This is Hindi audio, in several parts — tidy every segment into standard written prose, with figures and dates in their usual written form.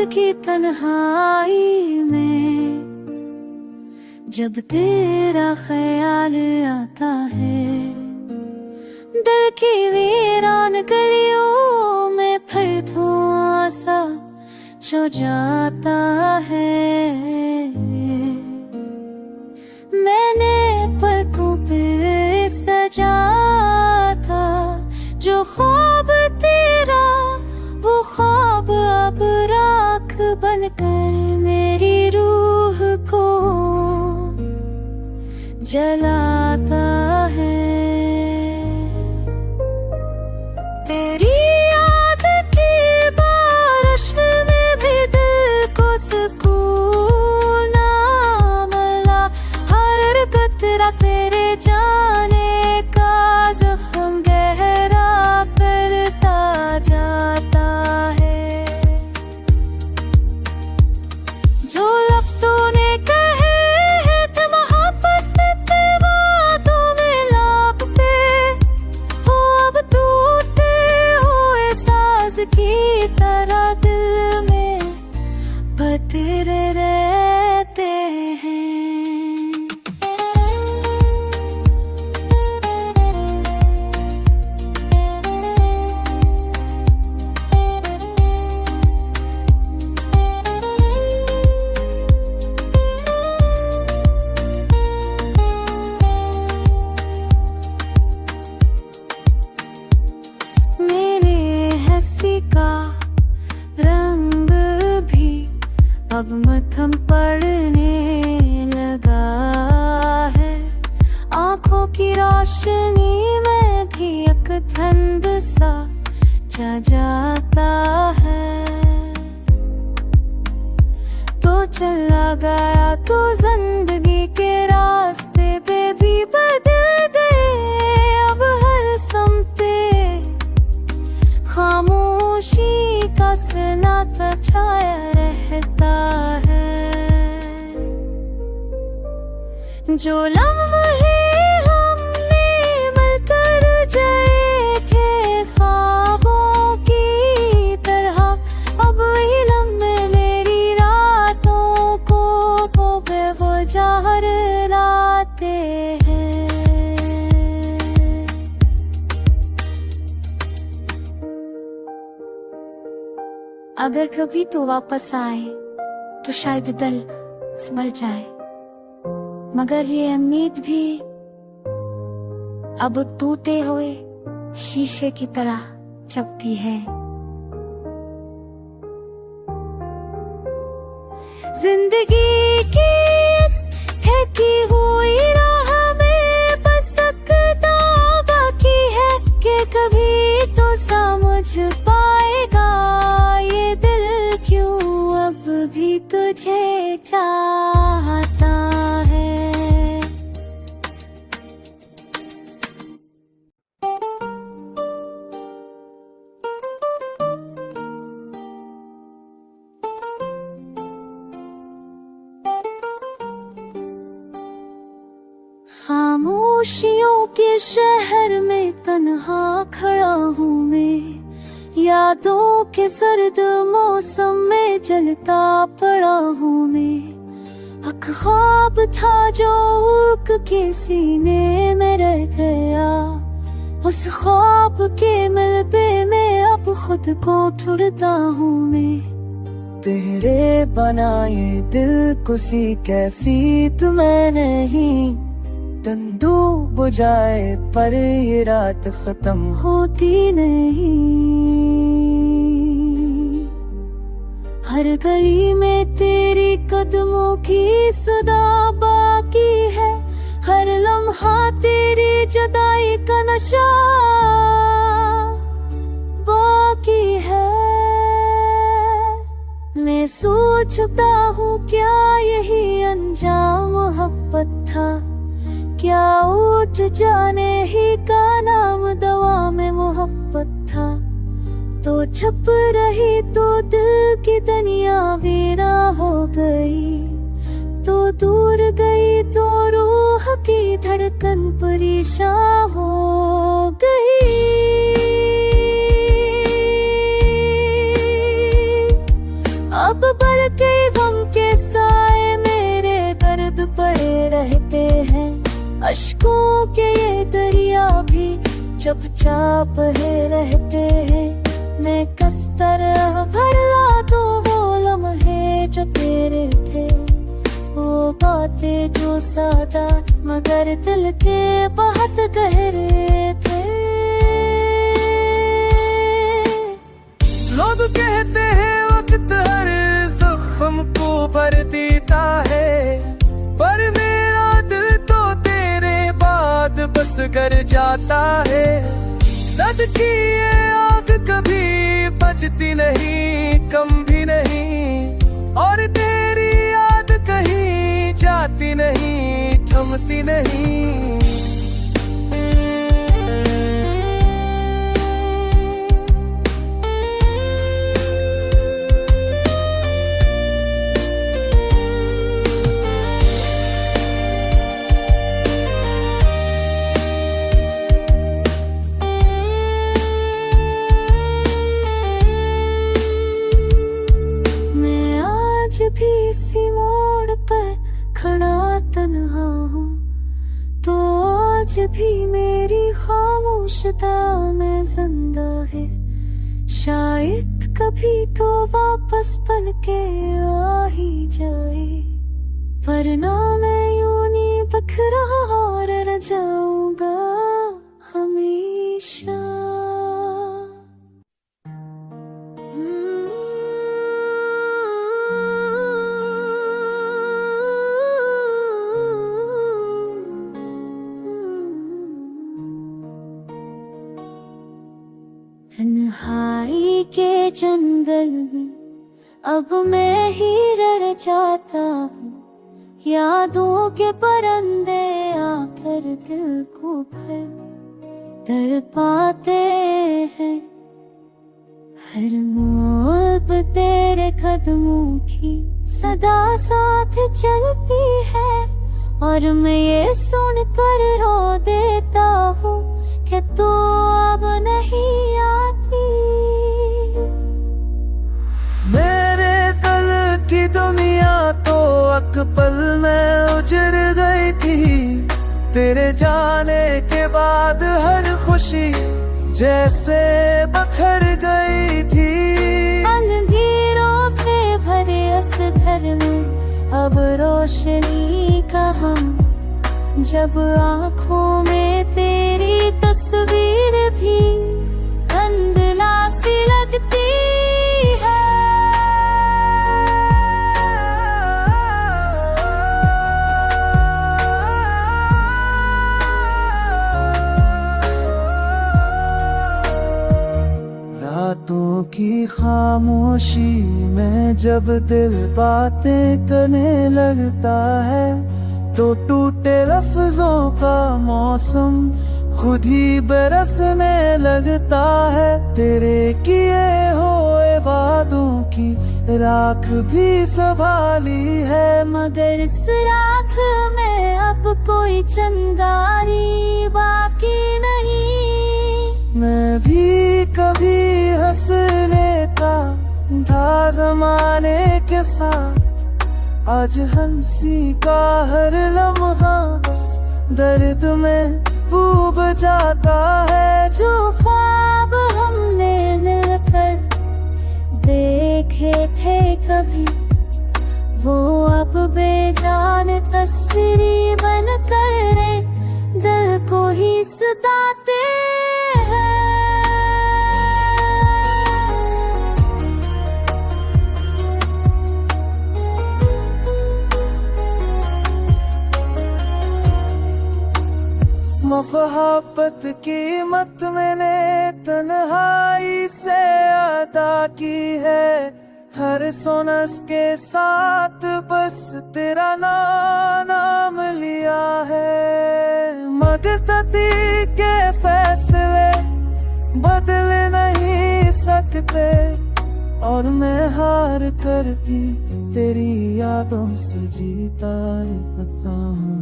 की तन्हाई में जब तेरा ख्याल आता है, दिल की वीरान गलियों में फिर धुआं सा छो जाता है। मैंने पलकों पे सजा था जो ख्वाब तेरा, वो ख्वाब अब राख बनकर मेरी रूह को जलाता है। तेरी याद की बारिश में भी दिल को सुकून ना मिला, हर कतरा तेरे जाने का जख्म गहरा करता जाता है। जो लफ्ज़ों ने कहे हैं थे मोहब्बत ते बातों में लाप पे हो, अब टूटे हुए साज की तरह दिल में बतरे रहते हैं। का रंग भी अब मध्यम पड़ने लगा है, आंखों की रोशनी में भी एक धुंध सा छा जाता है। तो चला गया तो जिंदगी के रास्ते पे भी बदल दे, अब हर समते खामोशी का सन्नाटा छाया रहता है। जो लम्हे हमने मिलकर जिए थे ख्वाबों की तरह, अब वही लम्हे मेरी रातों को बेवजह लाते हैं। अगर कभी तो वापस आए तो शायद दिल संभल जाए, मगर ये उम्मीद भी अब टूटे हुए शीशे की तरह चपटी है। जिंदगी की इस थकी हुई राह में बस सकता बाकी है कि कभी तो समझ पाएगा ये दिल क्यों अब भी तुझे चाहता है। खामोशियों के शहर में तन्हा खड़ा हूँ मैं, यादों के सर्द मौसम में जलता पड़ा हूँ मैं। एक ख्वाब था जो उग के सीने में रह गया, उस ख्वाब के मिलबे में अब खुद को ढूंढता हूँ मैं। तेरे बनाए दिल को सी कैफियत में नहीं, तंदू बुझाए पर ये रात खत्म होती नहीं। हर गली में तेरी कदमों की सदा बाकी है, हर लम्हा तेरी जुदाई का नशा बाकी है। मैं सोचता हूँ क्या यही अंजाम मोहब्बत था, क्या उठ जाने ही का नाम दवा में मोहब्बत था। तो छप रही तो दिल की दुनिया वीरा हो गई, तो दूर गई तो रूह की धड़कन परेशान हो गई। अब रहते हैं। अश्कों के ये दरिया भी चुपचाप है रहते हैं। मैं किस तरह भरला दूं वो लम्हे जो तेरे थे, वो बातें जो सादा मगर दिल के बहुत गहरे थे। लोग कहते हैं वक्त हर जख्म को भर देता है, पर मेरा दिल तो तेरे बाद बस कर जाता है। दर्द की ये आग कभी बचती नहीं, कम भी नहीं, और तेरी याद कहीं जाती नहीं, थमती नहीं। आज भी इसी मोड़ पर खड़ा तन्हा हूँ, तो आज भी मेरी खामोशता में जिंदा है। शायद कभी तो वापस पलके आ ही जाए, वरना मैं यूं नहीं बिखरा और रह जाऊंगा हमेशा। तन्हाई के जंगल में अब मैं ही रह जाता हूँ, यादों के परिंदे आकर दिल को भर तड़पाते हैं। हर मोड़ पे तेरे कदमों की सदा साथ चलती है, और मैं ये सुनकर रो देता हूँ कि तू अब नहीं आती। मेरे दिल की दुनिया तो एक पल में उजड़ गई थी, तेरे जाने के बाद हर खुशी जैसे बखर गई थी। अंधेरों से भरे इस घर में अब रोशनी कहाँ, जब आँखों में तेरी तस्वीर भी धुंधला सी लगती है। रातों की खामोशी में जब दिल बातें करने लगता है, तो टूटे लफ्जों का मौसम खुद ही बरसने लगता है। तेरे किए हुए वादों की राख भी संभाली है, मगर इस राख में अब कोई चिंगारी बाकी नहीं। मैं भी कभी हंस लेता था जमाने के साथ, आज हंसी का हर लम्हा बस दर्द में डूब जाता है। जो ख्वाब हमने मिलकर देखे थे कभी, वो अब बेजान तस्वीर बनकर दिल को ही सताते हैं। मोहब्बत की मत मैंने तन्हाई से अदा की है, हर सोनस के साथ बस तेरा नाम लिया है। मगर तती के फैसले बदल नहीं सकते, और मैं हार कर भी तेरी यादों से जीता रहता हूँ।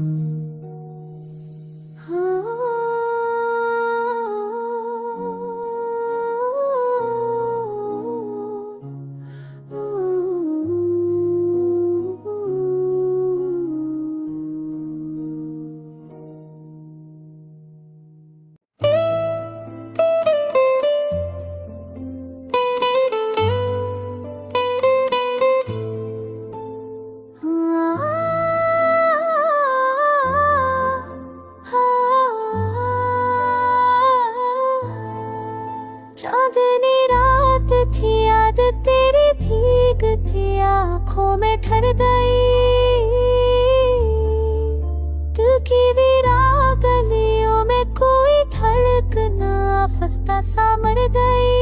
ठहर गई, दिल की वीरान गलियों में कोई धड़कना फंसता सा मर गई।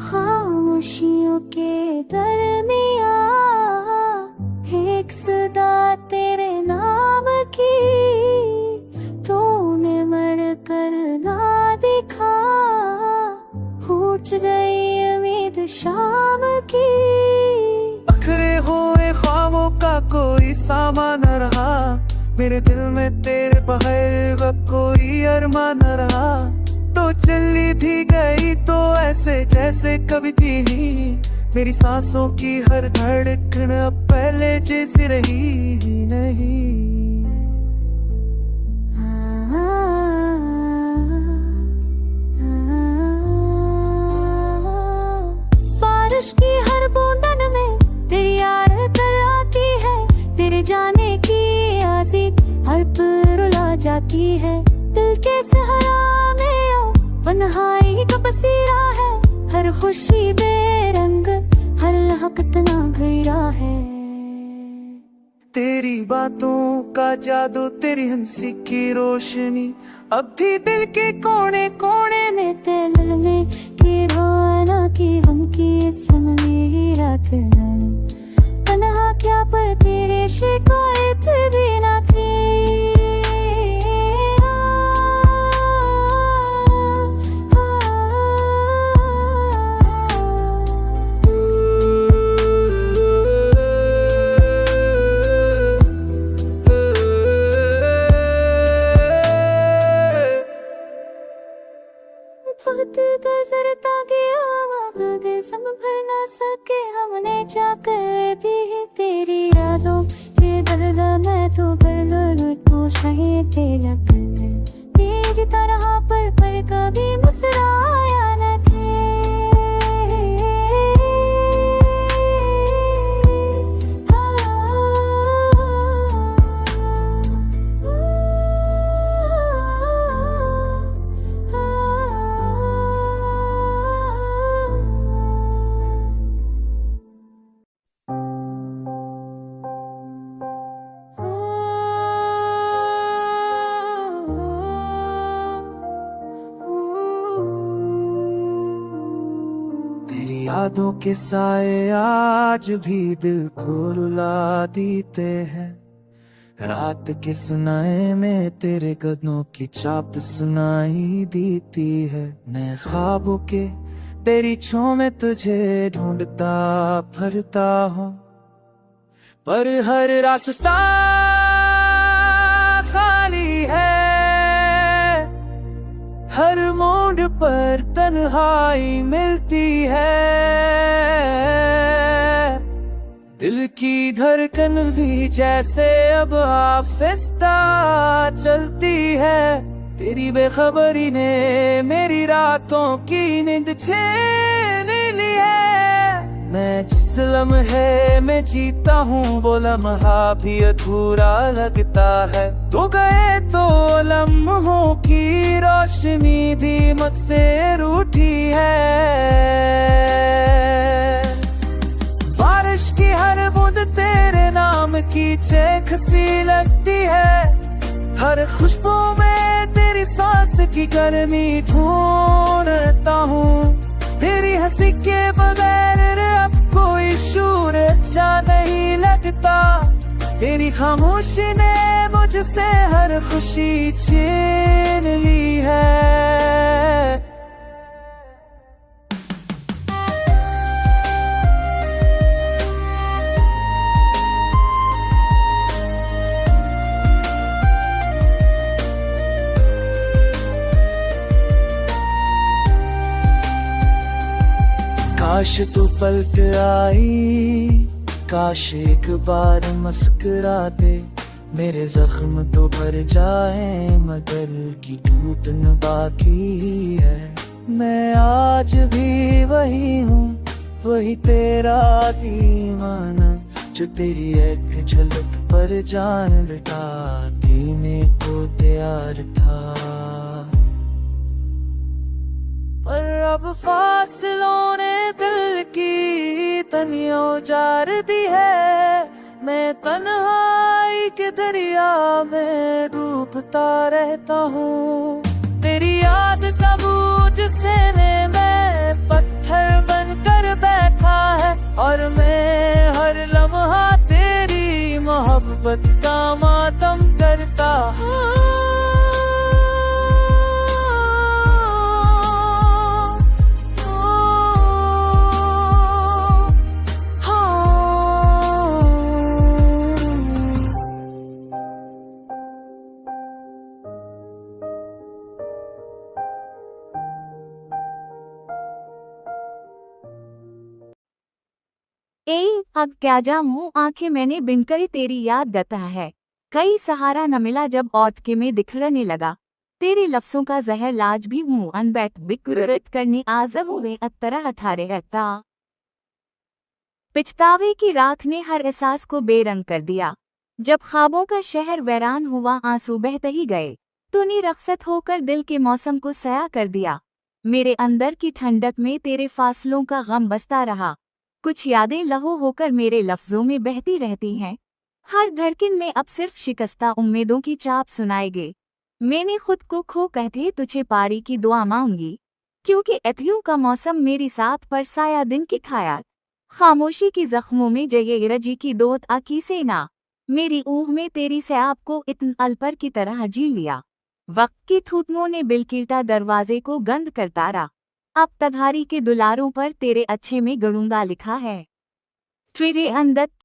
खामोशियों के दरमियां एक सदा तेरे नाम की, तूने मर कर ना दिखा, पूछ गई उम्मीद शाम की। बिखरे हुए ख्वाबों का कोई सामान न रहा, मेरे दिल में तेरे बगैर अब कोई अरमान न रहा। तो चली भी गई तो ऐसे जैसे कभी थी नहीं, मेरी सांसों की हर धड़कन अब पहले जैसी रही ही नहीं। बारिश की हर बूंदन में तेरी याद कर आती है, तेरे जाने की आज़ी हर पल रुला जाती है। दिल के सहरा में ओ तन्हाई का बसेरा है, हर खुशी बेरंग हर लम्हा कितना गहरा है। तेरी बातों का जादू, तेरी हंसी की रोशनी अब भी दिल के कोने कोने में दिल में की रोना की हम की इस्म में रात तन्हा क्या पर तेरे शिकायत भी ना थी। वक्त गुजरता गया, वक्त सम भर ना सके हमने जाकर भी तेरी यादों ये दर्द मैं तो कर तो शहीद तेरा कर तेरी तरह पर कभी मुस्कुराया न थे। यादों के साए आज भी दिल को रुला देते हैं, रात के सुनाए में तेरे कदमों की चाप सुनाई देती है। मैं ख्वाबों के तेरी छाँव में तुझे ढूंढता फिरता हूँ, पर हर रास्ता खाली है, हर मोड़ पर तन्हाई मिलती है। दिल की धड़कन भी जैसे अब आहिस्ता चलती है, तेरी बेखबरी ने मेरी रातों की नींद छीन ली है। मैं जिस लम्हे में जीता हूँ वो लम्हा भी अधूरा लगता है, तो गए तो लम्हों की रोशनी भी मुझसे रूठी है। बारिश की हर बूंद तेरे नाम की चेख सी लगती है, हर खुशबू में तेरी सांस की गर्मी ढूंढता हूँ। तेरी हंसी के बगैर अब कोई शूर अच्छा नहीं लगता, तेरी खामोशी ने मुझसे हर खुशी छीन ली है। काश तू पलट आई, काश एक बार मुस्कुरा दे, मेरे जख्म तो भर जाए मगर की टूटन बाकी है। मैं आज भी वही हूँ, वही तेरा दीवाना, जो तेरी एक झलक पर जान लुटा देने को तैयार था। पर अब फासलों ने दिल की तनिया उजार दी है। मैं तन्हाई के दरिया में डूबता रहता हूँ। तेरी याद का बोझ सहने में पत्थर बनकर बैठा है, और मैं हर लम्हा तेरी मोहब्बत का मातम करता हूँ। अब क्या जाऊं, आंखें मैंने बिन करी तेरी याद गता है। कई सहारा न मिला जब औट के में दिखरने लगा। तेरे लफ्जों का जहर लाज भी हूँ अनबैठ बिकुरत करनी आजम हुए अतरा अठारे रहता। पिछतावे की राख ने हर एहसास को बेरंग कर दिया। जब ख्वाबों का शहर वैरान हुआ आंसू बहते ही गए। तूने रखसत होकर दिल के मौसम को सया कर दिया। मेरे अंदर की ठंडक में तेरे फासलों का गम बसता रहा। कुछ यादें लहू होकर मेरे लफ्जों में बहती रहती हैं। हर धड़कन में अब सिर्फ शिकस्ता उम्मीदों की चाप सुनाएगे। मैंने खुद को खो कहते तुझे पारी की दुआ मांगी, क्योंकि एतलियों का मौसम मेरी साथ पर साया दिन की खाया। खामोशी की जख्मों में जये रजी की दोत आकी से ना। मेरी ऊह में तेरी से आपको इतन अलपर की तरह जी लिया। वक्त की थूथमों ने बिलकिल्टा दरवाजे को गंद कर तारा। अब तघारी के दुलारों पर तेरे अच्छे में गड़ूंगा लिखा है। तेरे अंदर